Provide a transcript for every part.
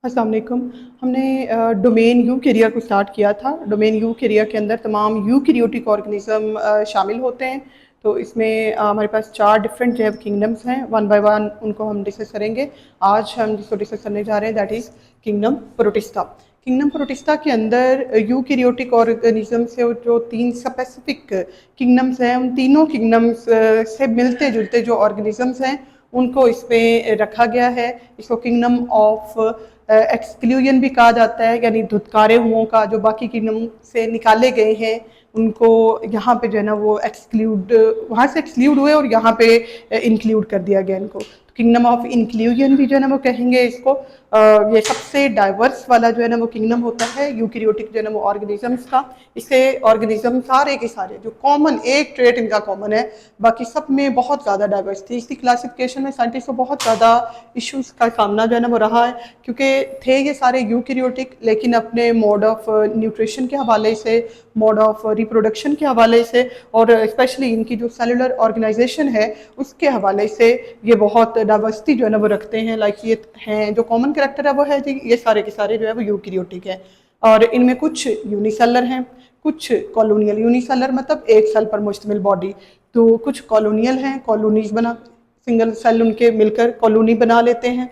अस्सलाम वालेकुम। हमने डोमेन यूकेरिया को स्टार्ट किया था। डोमेन यूकेरिया के अंदर तमाम यूकेरियोटिक ऑर्गेनिज्म शामिल होते हैं। तो इसमें हमारे पास 4 डिफरेंट जो है किंगडम्स हैं। वन बाय वन उनको हम डिस्कस करेंगे। आज हम जिसको डिस्कस करने जा रहे हैं that is kingdom protista. Kingdom protista के अंदर यूकेरियोटिक ऑर्गेनिज्म से जो 3 स्पेसिफिक किंगडम्स हैं, उन तीनों किंगडम्स से मिलते जुलते जो ऑर्गेनिजम्स हैं उनको इसमें रखा गया है। इसको किंगडम ऑफ एक्सक्लूजन भी कहा जाता है, यानी धुतकारे हुओं का जो बाकी किंगडम से निकाले गए हैं उनको यहाँ पे जो है ना वो एक्सक्लूड, वहाँ से एक्सक्लूड हुए और यहाँ पे इंक्लूड कर दिया गया इनको। किंगडम ऑफ इंक्लूजन भी जो है ना वो कहेंगे इसको। ये सबसे डाइवर्स वाला जो है ना वो किंगडम होता है यूकेरियोटिक जो है ना वो ऑर्गेनिजम्स का। इसे ऑर्गेनिज्म सारे के सारे जो कॉमन एक ट्रेट इनका कॉमन है, बाकी सब में बहुत ज़्यादा डाइवर्सिटी। इसकी क्लासिफिकेशन में साइंटिस्ट को बहुत ज़्यादा इश्यूज का सामना जो है ना वो रहा है, क्योंकि थे ये सारे यूकेरियोटिक लेकिन अपने मोड ऑफ न्यूट्रिशन के हवाले से, मोड ऑफ रिप्रोडक्शन के हवाले से और स्पेशली इनकी जो सेलुलर ऑर्गेनाइजेशन है उसके हवाले से ये बहुत डाइवर्सिटी जो है ना वो रखते हैं। लाइक ये हैं जो कॉमन कैरेक्टर है वो है जी ये सारे के सारे जो है वो यूकेरियोटिक है। और इनमें कुछ यूनिसेलर हैं, कुछ कॉलोनियल। यूनिसेलर मतलब एक सेल पर मुश्तमिल बॉडी, तो कुछ कॉलोनियल हैं, कॉलोनीज बना, सिंगल सेल उनके मिलकर कॉलोनी बना लेते हैं।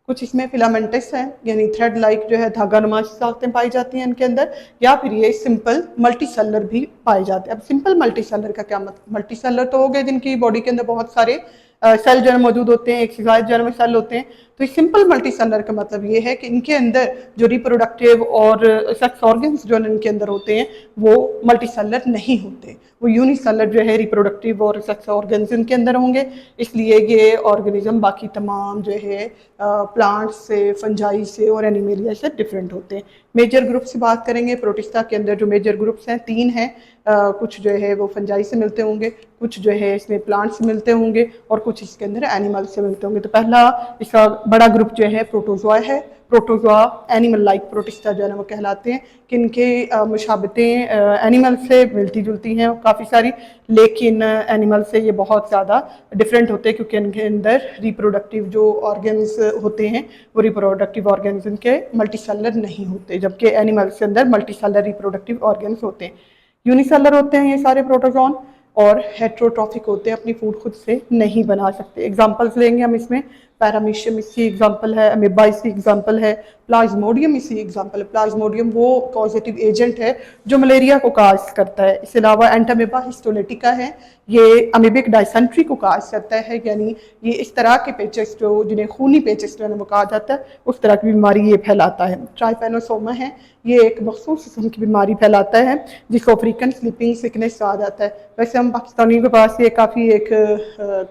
कुछ इसमें फिलामेंटस है, यानी थ्रेड लाइक जो है धागा नुमा साख्तें पाई जाती हैं इनके अंदर, या फिर ये सिंपल मल्टी सेलर भी पाए जाते हैं। अब सिंपल मल्टी सेलर का क्या मतलब? मल्टी सेलर तो हो गए जिनकी बॉडी के अंदर बहुत सारे सेल जो है मौजूद होते हैं, एक से ज़्यादा जो है सेल होते हैं। तो इस सिंपल मल्टी सेलर का मतलब ये है कि इनके अंदर जो रिप्रोडक्टिव और सेक्स ऑर्गन्स जो इनके अंदर होते हैं वो मल्टी सेलर नहीं होते, वो यूनिसेलर जो है रिप्रोडक्टिव और सेक्स ऑर्गन्स इनके अंदर होंगे। इसलिए ये ऑर्गेनिज्म बाकी तमाम जो है प्लांट्स से, फंजाई से और एनिमेलिया से डिफरेंट होते हैं। मेजर ग्रुप से बात करेंगे, प्रोटिस्टा के अंदर जो मेजर ग्रुप्स हैं 3 हैं। कुछ जो है वो फंजाई से मिलते होंगे, कुछ जो है इसमें प्लांट से मिलते होंगे और कुछ इसके अंदर एनिमल से मिलते होंगे। तो पहला इसका बड़ा ग्रुप जो है प्रोटोजोआ है। प्रोटोजोआ एनिमल लाइक प्रोटिस्टा जो है ना वो कहलाते हैं, कि इनके मुशाबतें एनिमल से मिलती जुलती हैं काफ़ी सारी, लेकिन एनिमल से ये बहुत ज़्यादा डिफरेंट होते हैं क्योंकि इनके अंदर रिप्रोडक्टिव जो ऑर्गन्स होते हैं वो रिप्रोडक्टिव ऑर्गन्स इनके मल्टीसेलर नहीं होते, जबकि एनिमल्स के अंदर मल्टीसेलर रिप्रोडक्टिव ऑर्गन्स होते हैं। यूनिसेलर होते हैं ये सारे प्रोटोजोन और हेट्रोट्रॉफिक होते हैं, अपनी फूड खुद से नहीं बना सकते। एग्जांपल्स लेंगे हम इसमें, पैरामीशियम इसकी एग्जांपल है, अमीबा इसकी एग्जांपल है, प्लाज्मोडियम इसकी एग्जांपल है। प्लाज्मोडियम वो कॉजेटिव एजेंट है जो मलेरिया को काज करता है। इसके अलावा एंटामीबा हिस्टोलेटिका है, ये अमीबिक डायसेंट्री को काज करता है, यानी ये इस तरह के पेचेस जो जिन्हें खूनी पेचेस जो है वो कहा जाता है उस तरह की बीमारी ये फैलाता है। ट्राइपेनोसोमा है, ये एक मखसूस किस्म की बीमारी फैलाता है जिसको अफ्रीकन स्लीपिंग सिकनेस कहा जाता है। वैसे हम पाकिस्तानियों के पास ये काफ़ी एक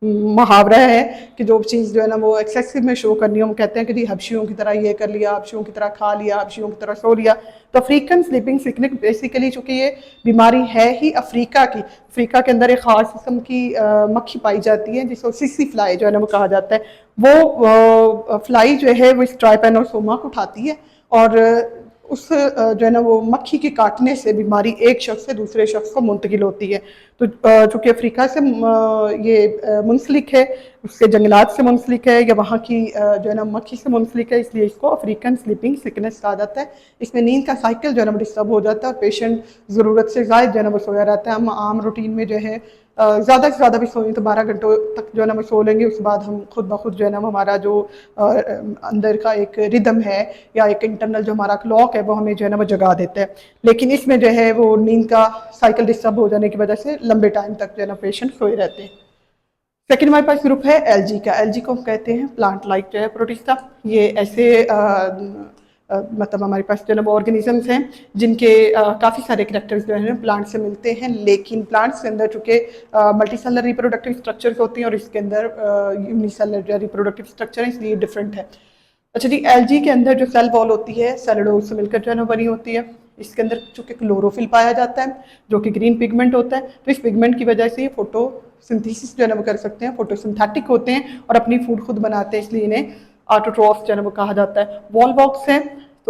मुहावरा है कि जो चीज़ जो है ना वो एक्सेसिव में शो करनी है, हम कहते हैं कि जी हबशियों की तरह ये कर लिया, हबशियों की तरह खा लिया, हबशियों की तरह सो लिया। तो अफ्रीकन स्लीपिंग सिकनेस बेसिकली चूँकि ये बीमारी है ही अफ्रीका की, अफ्रीका के अंदर एक ख़ास किस्म की मक्खी पाई जाती है जिसको सिसी फ्लाई जो है ना वो कहा जाता है। वो फ्लाई जो है वो इस ट्राइपेनोसोमा को उठाती है और उस जो है ना वो मक्खी के काटने से बीमारी एक शख्स से दूसरे शख्स को मुंतकिल होती है। तो चूँकि अफ्रीका से ये मुंसलिक है, उसके जंगलात से मुंसलिक है या वहाँ की जो है ना मक्खी से मुंसलिक है, इसलिए इसको अफ्रीकन स्लीपिंग सिकनेस कहा जाता है। इसमें नींद का साइकिल जो है ना डिस्टर्ब हो जाता है और पेशेंट ज़रूरत से ज़्यादा जो है ना वो सोया रहता है। हम आम रूटीन में जो है ज़्यादा से ज़्यादा भी सोएं तो 12 घंटों तक जो है ना वो सो लेंगे, उसके बाद हम खुद ब खुद जो है ना हमारा जो अंदर का एक रिदम है या एक इंटरनल जो हमारा क्लॉक है वो हमें जो है ना वो जगा देता है। लेकिन इसमें जो है वो नींद का साइकिल डिस्टर्ब हो जाने की वजह से लंबे टाइम तक जो है ना पेशेंट सोए रहते हैं। सेकेंड हमारे पास ग्रुप है एलजी का। एलजी को हम कहते हैं प्लांट लाइक जो है प्रोटिस्टा। ये ऐसे मतलब हमारे पास जो है वो ऑर्गेनिजम्स हैं जिनके काफ़ी सारे करेक्टर्स जो हैं प्लांट से मिलते हैं, लेकिन प्लांट्स के अंदर चूँकि मल्टीसेलर रिप्रोडक्टिव स्ट्रक्चर्स होती हैं और इसके अंदर यूनिसेलर जो रिप्रोडक्टिव स्ट्रक्चर है, इसलिए डिफरेंट है। अच्छा जी, एलजी के अंदर जो सेल वॉल होती है सेलुलोज से मिलकर जो है बनी होती है। इसके अंदर चूँकि क्लोरोफिल पाया जाता है जो कि ग्रीन पिगमेंट होता है, तो इस पिगमेंट की वजह से ये फोटोसिंथेसिस जो है ना वो कर सकते हैं, फोटोसिंथेटिक होते हैं और अपनी फूड खुद बनाते हैं, इसलिए इन्हें ऑटोट्रॉफ्स जो है ना वो कहा जाता है। वॉल बॉक्स हैं,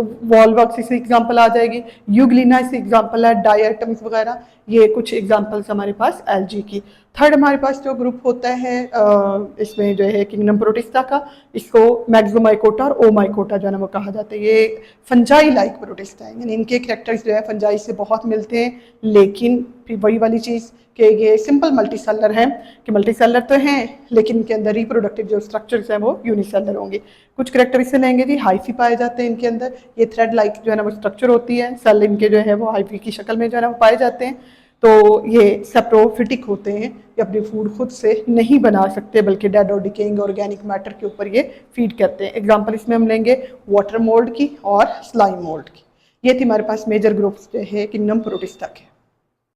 तो वॉलवर्क्स इससे एग्जांपल आ जाएगी, यूग्लिना इससे एग्जांपल है, डायटम्स वगैरह, ये कुछ एग्जांपल्स हमारे पास एल्गी की। थर्ड हमारे पास जो ग्रुप होता है इसमें जो है किंगडम प्रोटिस्टा का, इसको मैक्सोमाइकोटा और ओमाइकोटा जो है ना वो कहा जाता है। ये फंजाई लाइक प्रोटिस्टा है, यानी इनके कैरेक्टर्स जो है फंजाई से बहुत मिलते हैं, लेकिन फिर वही वाली चीज़ कि ये सिंपल मल्टीसेलर हैं, कि मल्टीसेलर तो हैं लेकिन इनके अंदर रिप्रोडक्टिव जो स्ट्रक्चर्स हैं वो यूनिसेलर होंगे। कुछ कैरेक्टर इससे लेंगे जी, हाइफी पाए जाते हैं इनके अंदर, ये थ्रेड लाइक जो है ना वो स्ट्रक्चर होती है, सेल इनके जो है वो हाइफी की शक्ल में जो है ना वो पाए जाते हैं। तो ये सेप्रोफिटिक होते हैं, ये अपनी फूड खुद से नहीं बना सकते बल्कि डेड और डिकेइंग ऑर्गेनिक मैटर के ऊपर ये फीड करते हैं। एग्जांपल इसमें हम लेंगे वाटर मोल्ड की और स्लाइम मोल्ड की। ये थी हमारे पास मेजर ग्रुप्स जो है किंगडम प्रोटिस्टा के।